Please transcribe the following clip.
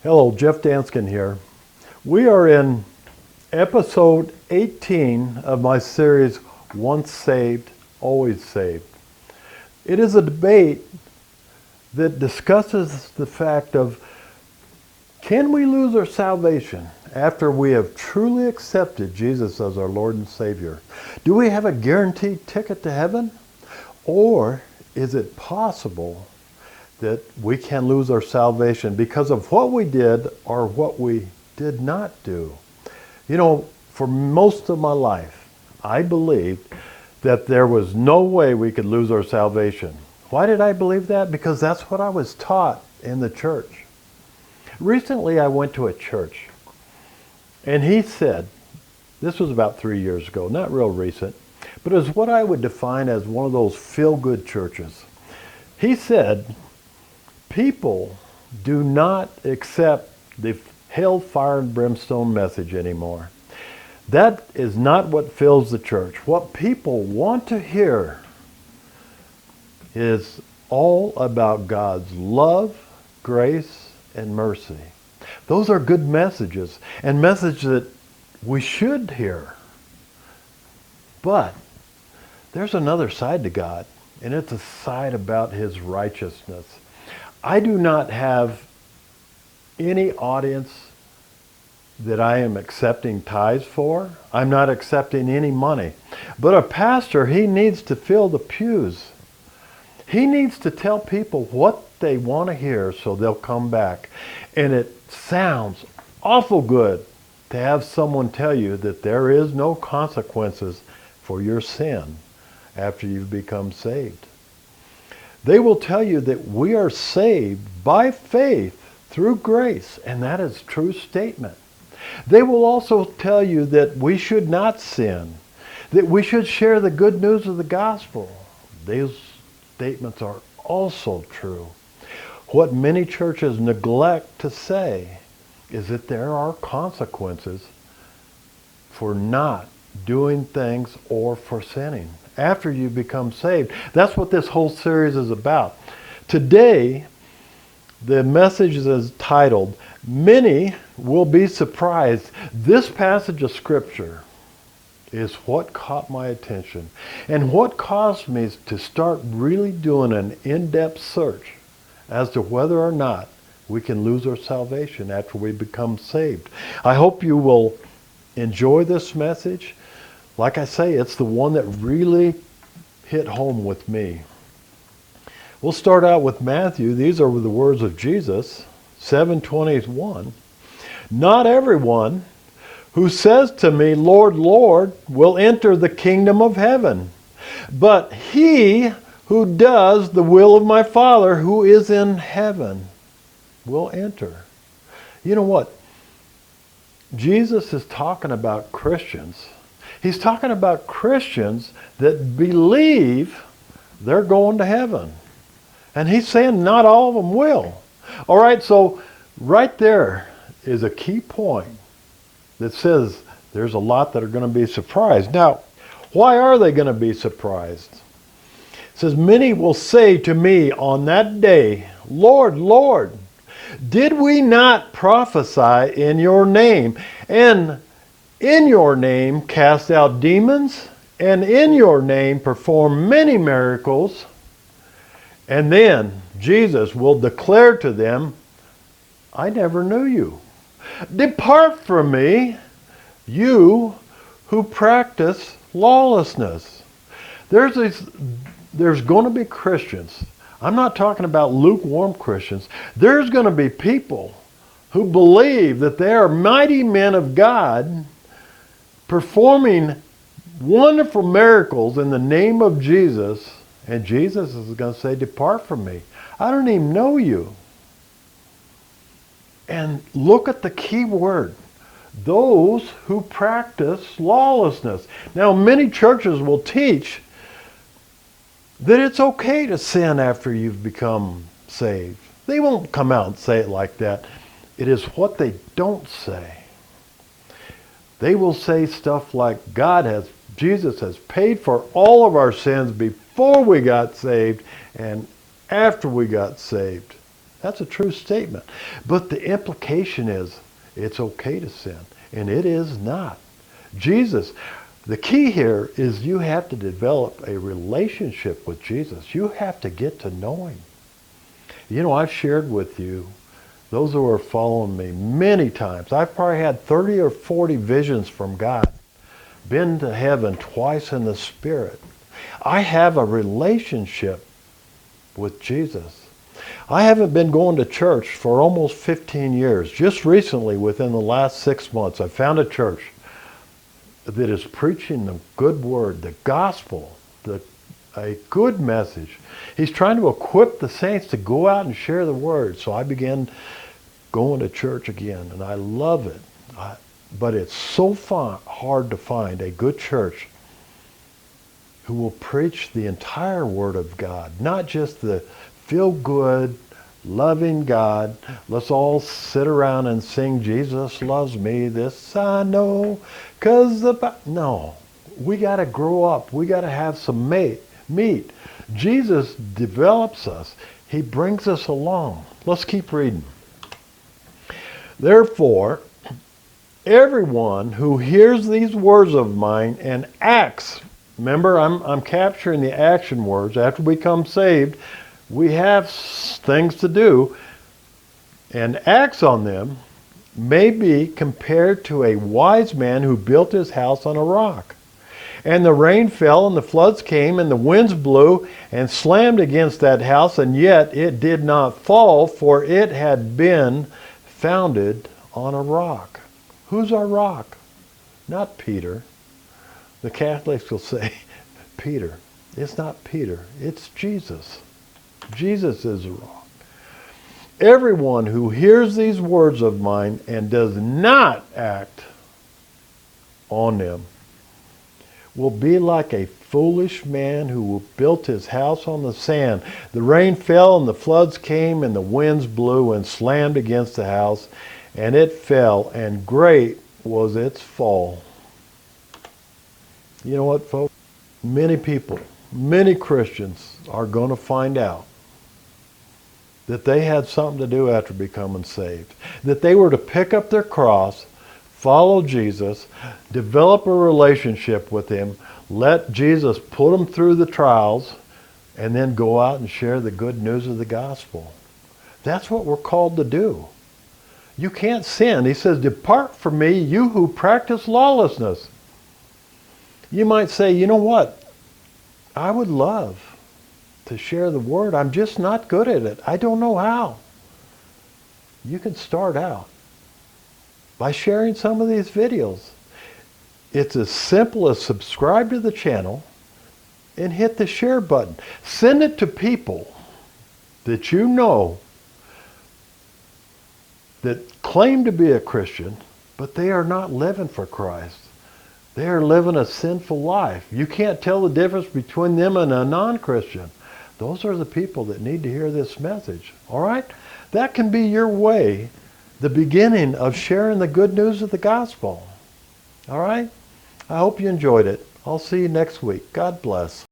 Hello, Jeff Danskin here. We are in episode 18 of my series, Once Saved, Always Saved. It is a debate that discusses the fact of, can we lose our salvation after we have truly accepted Jesus as our Lord and Savior? Do we have a guaranteed ticket to heaven? Or is it possible that we can lose our salvation because of what we did or what we did not do? You know, for most of my life, I believed that there was no way we could lose our salvation. Why did I believe that? Because that's what I was taught in the church. Recently, I went to a church, and he said, this was about 3 years ago, not real recent, but it was what I would define as one of those feel-good churches. He said, people do not accept the hell, fire, and brimstone message anymore. That is not what fills the church. What people want to hear is all about God's love, grace, and mercy. Those are good messages, and messages that we should hear. But there's another side to God, and it's a side about His righteousness. I do not have any audience that I am accepting tithes for. I'm not accepting any money. But a pastor, he needs to fill the pews. He needs to tell people what they want to hear so they'll come back. And it sounds awful good to have someone tell you that there is no consequences for your sin after you've become saved. They will tell you that we are saved by faith through grace, and that is a true statement. They will also tell you that we should not sin, that we should share the good news of the gospel. These statements are also true. What many churches neglect to say is that there are consequences for not doing things or for sinning after you become saved. That's what this whole series is about. Today, the message is titled, Many Will Be Surprised. This passage of Scripture is what caught my attention and what caused me to start really doing an in-depth search as to whether or not we can lose our salvation after we become saved. I hope you will enjoy this message. Like I say, it's the one that really hit home with me. We'll start out with Matthew. These are the words of Jesus, 7:21. Not everyone who says to me, Lord, Lord, will enter the kingdom of heaven, but he who does the will of my Father who is in heaven will enter. You know what? Jesus is talking about Christians. He's talking about Christians that believe they're going to heaven. And he's saying not all of them will. All right, so right there is a key point that says there's a lot that are going to be surprised. Now, why are they going to be surprised? It says, many will say to me on that day, Lord, Lord, did we not prophesy in your name, and in your name cast out demons, and in your name perform many miracles? And then Jesus will declare to them, I never knew you. Depart from me, you who practice lawlessness. There's going to be Christians. I'm not talking about lukewarm Christians. There's going to be people who believe that they are mighty men of God performing wonderful miracles in the name of Jesus, and Jesus is going to say, depart from me. I don't even know you. And look at the key word, those who practice lawlessness. Now, many churches will teach that it's okay to sin after you've become saved. They won't come out and say it like that. It is what they don't say. They will say stuff like, Jesus has paid for all of our sins before we got saved and after we got saved. That's a true statement. But the implication is it's okay to sin, and it is not. Jesus, the key here is you have to develop a relationship with Jesus. You have to get to know him. You know, I've shared with you, those who are following me many times, I've probably had 30 or 40 visions from God, been to heaven twice in the Spirit. I have a relationship with Jesus. I haven't been going to church for almost 15 years. Just recently, within the last 6 months, I found a church that is preaching the good word, the gospel, a good message. He's trying to equip the saints to go out and share the word. So I began going to church again, and I love it. But it's so hard to find a good church who will preach the entire Word of God, not just the feel-good, loving God. Let's all sit around and sing, Jesus loves me, this I know, 'cause no, we got to grow up. We got to have some meat. Jesus develops us. He brings us along. Let's keep reading. Therefore, everyone who hears these words of mine and acts, remember, I'm capturing the action words. After we come saved, we have things to do, and acts on them may be compared to a wise man who built his house on a rock. And the rain fell, and the floods came, and the winds blew and slammed against that house, and yet it did not fall, for it had been founded on a rock. Who's our rock? Not Peter. The Catholics will say, Peter. It's not Peter. It's Jesus. Jesus is the rock. Everyone who hears these words of mine and does not act on them will be like a foolish man who built his house on the sand. The rain fell and the floods came and the winds blew and slammed against the house, and it fell, and great was its fall. You know what, folks? Many people, many Christians are going to find out that they had something to do after becoming saved. That they were to pick up their cross, follow Jesus, develop a relationship with him, let Jesus put them through the trials, and then go out and share the good news of the gospel. That's what we're called to do. You can't sin. He says, depart from me, you who practice lawlessness. You might say, you know what? I would love to share the word. I'm just not good at it. I don't know how. You can start out by sharing some of these videos. It's as simple as subscribe to the channel and hit the share button. Send it to people that you know that claim to be a Christian, but they are not living for Christ. They are living a sinful life. You can't tell the difference between them and a non-Christian. Those are the people that need to hear this message. All right? That can be your way, the beginning of sharing the good news of the gospel. All right? I hope you enjoyed it. I'll see you next week. God bless.